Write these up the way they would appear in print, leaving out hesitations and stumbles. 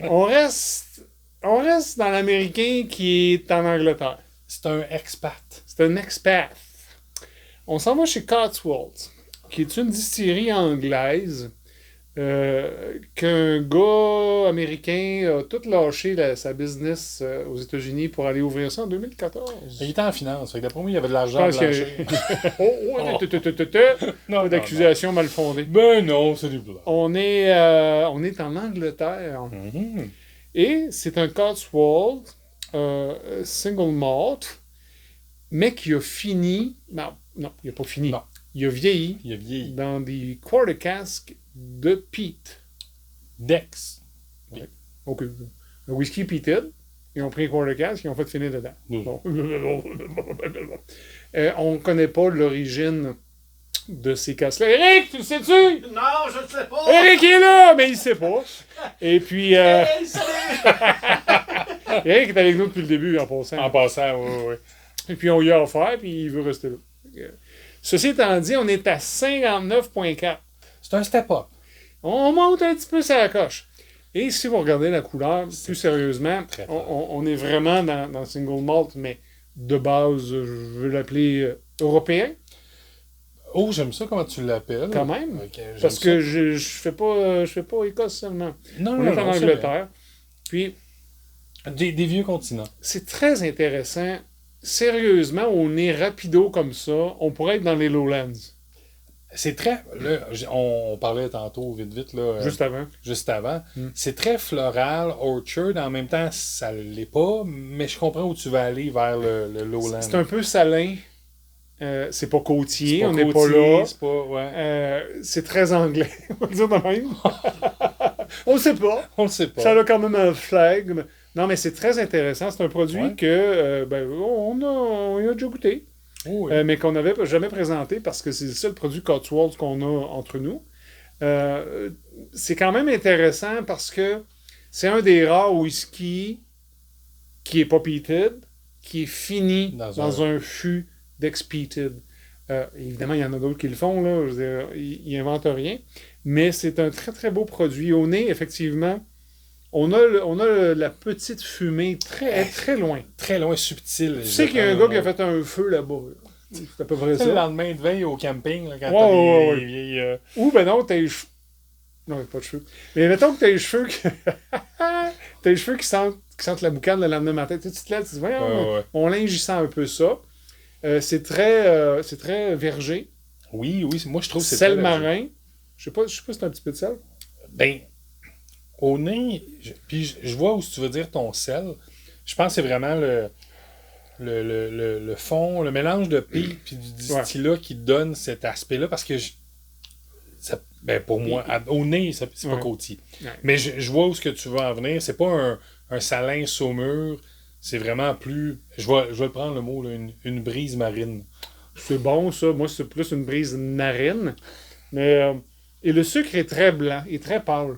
On reste, on reste dans l'américain qui est en Angleterre. C'est un expat. C'est un expat. On s'en va chez Cotswolds, qui est une distillerie anglaise qu'un gars américain a tout lâché sa business aux États-Unis pour aller ouvrir ça en 2014. Il était en finance. Fait que d'après moi, il y avait de Je l'argent à pense que... lâcher. Pas d'accusation mal fondée. Ben non, c'est du blanc. On est en Angleterre. Et c'est un Cotswold single malt, mais qui a fini... Non, il n'a pas fini. Non. Il a vieilli Il a vieilli. dans des quarter casks de peat. Dex. Donc, un whisky peated. Ils ont pris un quarter cask et ils ont fait finir dedans. Bon. On ne connaît pas l'origine de ces casques-là. Eric, tu le sais-tu? Non, je ne sais pas! Eric est là, mais il ne sait pas. Et puis... Hey, salut! Eric est avec nous depuis le début, en passant. En passant, oui. Et puis on lui a offert, puis il veut rester là. Ceci étant dit, on est à 59,4. C'est un step-up. On monte un petit peu sur la coche. Et si vous regardez la couleur, plus sérieusement, très on est vraiment dans le single malt, mais de base, je veux l'appeler européen, Oh, j'aime ça, comment tu l'appelles. quand même. Ok, j'aime Parce ça. que je fais pas Écosse seulement. Non, On est en c'est Angleterre. Puis, vrai. Des vieux continents. c'est très intéressant. Sérieusement, on est rapido comme ça. On pourrait être dans les Lowlands, C'est très... Là, on parlait tantôt, vite, là, juste avant. C'est très floral, orchard. En même temps, ça l'est pas. Mais je comprends où tu vas aller vers le lowland. C'est un peu salin. C'est pas côtier, C'est pas on n'est pas côtier, là. c'est pas... Ouais. C'est très anglais, on va le dire de même. On le sait pas. On le sait pas. Ça a quand même un flag. Non, mais c'est très intéressant. C'est un produit Ouais. que on a déjà goûté, Oh, oui. mais qu'on n'avait jamais présenté parce que c'est le seul produit Cotswolds qu'on a entre nous. C'est quand même intéressant parce que c'est un des rares whisky qui est pas peated, qui est fini dans un fût d'ex-peated. Évidemment, il y en a d'autres qui le font, là. Je veux dire, ils n'inventent rien. Mais c'est un très, très beau produit. Au nez, effectivement, on a la petite fumée très, très loin. Très loin, subtil. Tu sais qu'il y a un gars qui a fait un feu là-bas. C'est à peu près C'est le ça. lendemain de veille au camping, là, quand Ouais, t'as ouais. les vieilles... Ou, ben non, t'as les cheveux. Non, pas de cheveux. Mais mettons que t'as les cheveux t'as les cheveux qui sentent la boucane le lendemain matin. Tu te lèves, tu te dis, voyons, ouais. mon linge, il sent un peu ça. C'est très verger. Oui, moi je trouve que c'est Sel très marin. Je sais pas si c'est un petit peu de sel. Ben, au nez, puis je vois où tu veux dire ton sel. Je pense que c'est vraiment le fond, le mélange de pique puis du distillat qui donne cet aspect-là parce que pour moi, au nez, c'est pas côtier. Ouais. Mais je vois où ce que tu veux en venir. C'est pas un salin saumur. C'est vraiment plus... Je vais prendre le mot, là, une brise marine. C'est bon, ça. Moi, c'est plus une brise narine. Mais, et le sucre est très blanc, il est très pâle.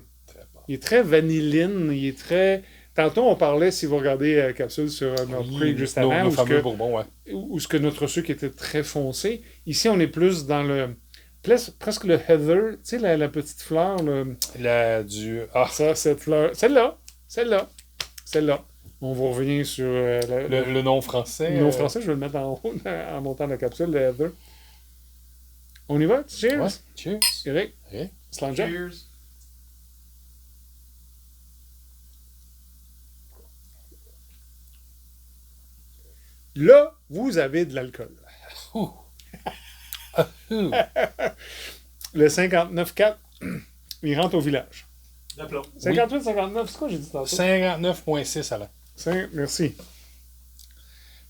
Il est très vanilline, il est très... Tantôt, on parlait, si vous regardez la capsule sur notre Creek juste avant, nos fameux bourbons, ouais. où ce que notre sucre était très foncé. Ici, on est plus dans presque le heather, tu sais, la petite fleur. Cette fleur. Celle-là. On va revenir sur le nom français. Le nom français, je vais le mettre en haut en montant la capsule, le heather. On y va? Cheers! Ouais. Cheers! Eric? Okay. Slanger? Cheers! Là, vous avez de l'alcool. Le 59,4, il rentre au village. D'aplomb. 58, 59, c'est quoi j'ai dit tantôt? 59,6 à la. Merci.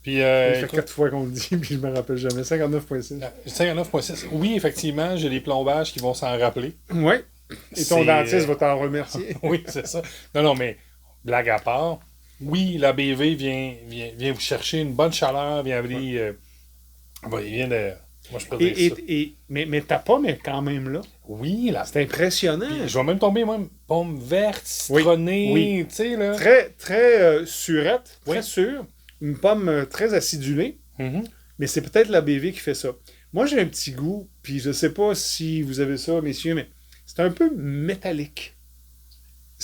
Puis, Ça fait 4 fois qu'on le dit, puis je me rappelle jamais. 59,6. 59,6. Oui, effectivement, j'ai des plombages qui vont s'en rappeler. Oui. Et ton dentiste va t'en remercier. Oui, c'est ça. Non, mais blague à part, oui, la BV vient vous chercher une bonne chaleur, il vient de... Moi, je peux dire ça. Mais ta pomme est quand même là. Oui, là. C'est impressionnant. Puis, je vais même tomber, moi, pomme verte, citronnée, tu sais, là. Très, très surette, très sûre. Une pomme très acidulée. Mm-hmm. Mais c'est peut-être la BV qui fait ça. Moi, j'ai un petit goût, puis je sais pas si vous avez ça, messieurs, mais c'est un peu métallique.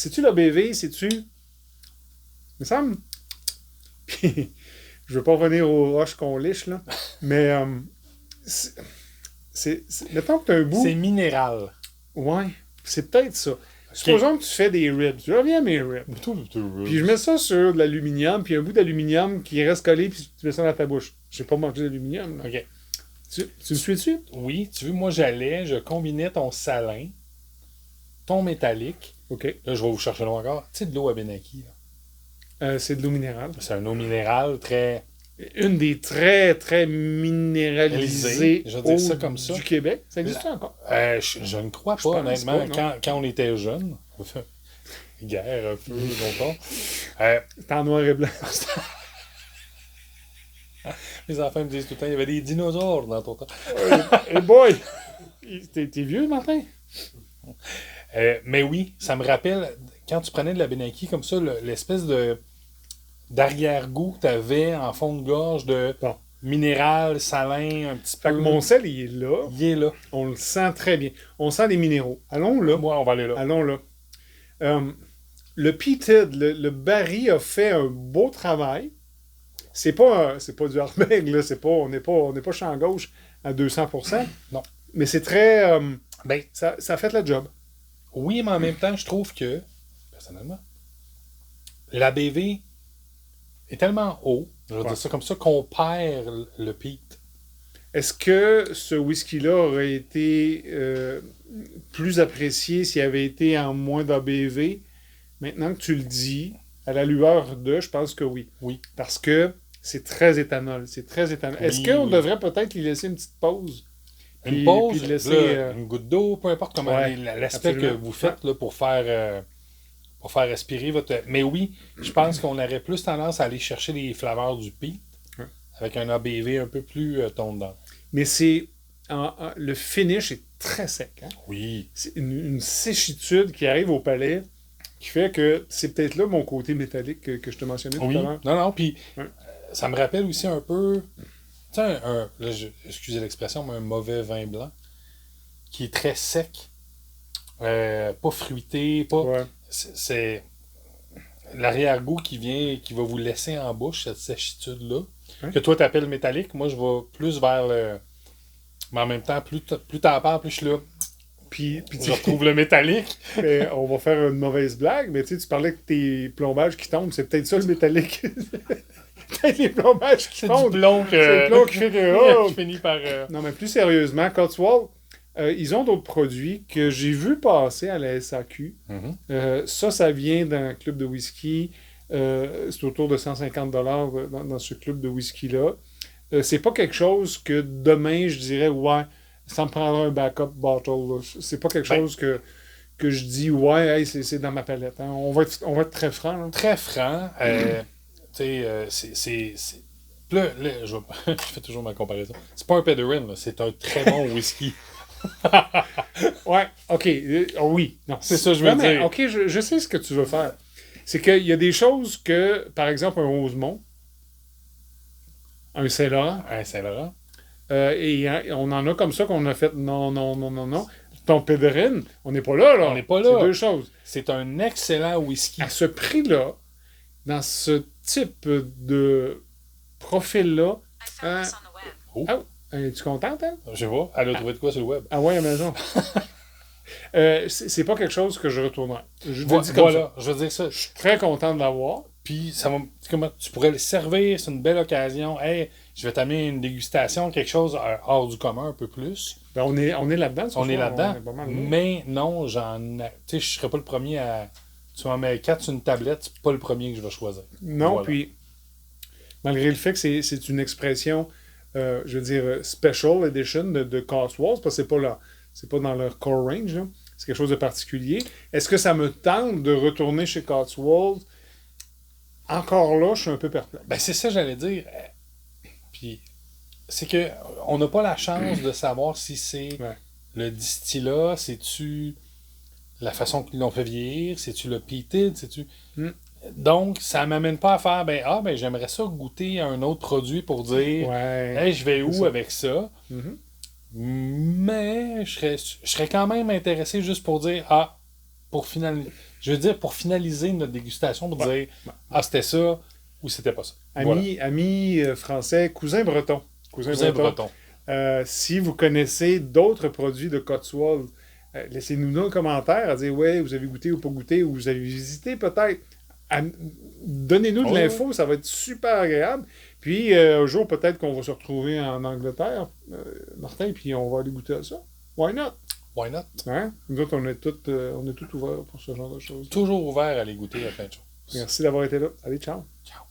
C'est-tu la BV? C'est-tu... Il me semble... Puis, je veux pas revenir aux roches qu'on liche, là. Mais, mettons que t'as un bout... C'est minéral. Ouais, c'est peut-être ça. Supposons que tu fais des ribs. Je reviens à mes ribs. Puis je mets ça sur de l'aluminium, puis un bout d'aluminium qui reste collé, puis tu mets ça dans ta bouche. J'ai pas mangé d'aluminium, là. OK. Tu le suis dessus? Oui, tu veux, moi, je combinais ton salin, ton métallique. OK. Là, je vais vous chercher l'eau encore. Tu sais, de l'eau à Benaki, là. C'est de l'eau minérale. C'est une eau minérale très... Une des très, très minéralisées je veux dire ça comme ça. du Québec. Ça existe encore? Je ne crois pas, honnêtement. Pas, quand on était jeunes, guerre un peu longtemps, C'est en noir et blanc. mes enfants me disent tout le temps, il y avait des dinosaures dans ton temps. Hey boy! T'es vieux, Martin? Mais oui, ça me rappelle, quand tu prenais de la Benaki comme ça, l'espèce d'arrière-goût que tu avais en fond de gorge de minéral, salin, un petit peu. Fait que mon sel, il est là. Il est là. On le sent très bien. On sent des minéraux. Allons là. Moi, on va aller là. Allons là. Le peated, le Barry a fait un beau travail. C'est pas du hardbag, là. On n'est pas champ gauche à 200%. Non. Mais c'est très... Ben, ça a fait le job. Oui, mais en même temps, je trouve que, personnellement, la BV est tellement haut, je vais dire ça comme ça, qu'on perd le peat. Est-ce que ce whisky-là aurait été plus apprécié s'il avait été en moins d'ABV? Maintenant que tu le dis, à la lueur de, je pense que oui. Oui. Parce que c'est très éthanol. C'est très éthanol. Oui, Est-ce qu'on devrait peut-être lui laisser une petite pause? Une pause, puis laisser, là, une goutte d'eau, peu importe comment l'aspect que vous faites là, pour faire respirer votre... Mais oui, je pense qu'on aurait plus tendance à aller chercher les flaveurs du peat avec un ABV un peu plus tondant. Mais c'est... le finish est très sec. Hein? Oui. C'est une séchitude qui arrive au palais qui fait que c'est peut-être là mon côté métallique que je te mentionnais tout à l'heure. Non, puis ça me rappelle aussi un peu... Tu sais, excusez l'expression, mais un mauvais vin blanc qui est très sec, pas fruité, pas... Ouais. C'est l'arrière-goût qui va vous laisser en bouche, cette séchitude-là. Que toi, tu appelles métallique. Moi, je vais plus vers le... Mais en même temps, plus t'en parles, plus je suis là. Puis je retrouve le métallique. On va faire une mauvaise blague, mais tu parlais que tes plombages qui tombent, c'est peut-être ça le métallique. Peut-être les plombages qui tombent. C'est du plomb C'est le plomb qui fait que... je finis par... Non, mais plus sérieusement, Cotswold, ils ont d'autres produits que j'ai vu passer à la SAQ. Ça vient d'un club de whisky. C'est autour de 150$ dans ce club de whisky-là. C'est pas quelque chose que demain, je dirais, ouais, ça me prendra un backup bottle. Là. C'est pas quelque chose que je dis, ouais, hey, c'est dans ma palette. Hein. On va être très franc. Là. Très franc. Tu sais, là, je fais toujours ma comparaison. C'est pas un Pederin, là, c'est un très bon whisky. Ouais, ok. Oui. Non, c'est ça, je veux dire. Ok, je sais ce que tu veux faire. C'est qu'il y a des choses que, par exemple, un Rosemont, un Saint-Laurent. Un Saint-Laurent. Et on en a comme ça qu'on a fait non. Ton Pederin, on n'est pas là. On n'est pas là. C'est deux choses. C'est un excellent whisky. À ce prix-là, dans ce type de profil-là. Es-tu contente, elle? Je sais pas. Elle a trouvé de quoi sur le web? Ah ouais, à la maison. C'est pas quelque chose que je retournerai. Je veux dire ça. Je suis très content de l'avoir. Puis, ça va, comment tu pourrais le servir, c'est une belle occasion. Hey, je vais t'amener une dégustation, quelque chose hors du commun, un peu plus. Ben on est là-dedans. On est là-dedans. Mais non, tu sais, je serais pas le premier à... Tu m'en mets 4 sur une tablette, c'est pas le premier que je vais choisir. Non, voilà. Puis, malgré le fait que c'est une expression, je veux dire, special edition de Cotswolds, parce que c'est pas dans leur core range, là. C'est quelque chose de particulier. Est-ce que ça me tente de retourner chez Cotswolds? Encore là, je suis un peu perplexe. Ben, c'est ça que j'allais dire. Puis, c'est que on n'a pas la chance de savoir si c'est le distillat, c'est-tu la façon qu'ils l'ont fait vieillir, c'est-tu le peated, c'est-tu... Donc, ça m'amène pas à faire, j'aimerais ça goûter à un autre produit pour dire, hey, je vais où avec ça? Mais je serais quand même intéressé juste pour dire, pour Je veux dire, pour finaliser notre dégustation, pour dire, Ouais. ah, c'était ça ou c'était pas ça. Voilà. Amis français, cousins bretons. Cousin breton. Si vous connaissez d'autres produits de Cotswold, laissez-nous dans le commentaire à dire ouais, vous avez goûté ou pas goûté, ou vous avez visité peut-être. Donnez-nous de Ouais, l'info, ça va être super agréable. Puis un jour, peut-être qu'on va se retrouver en Angleterre, Martin, puis on va aller goûter à ça. Why not? Why not? Hein? Nous autres, on est tous ouverts pour ce genre de choses. Toujours ouvert à aller goûter à plein de choses. Merci d'avoir été là. Allez, ciao. Ciao.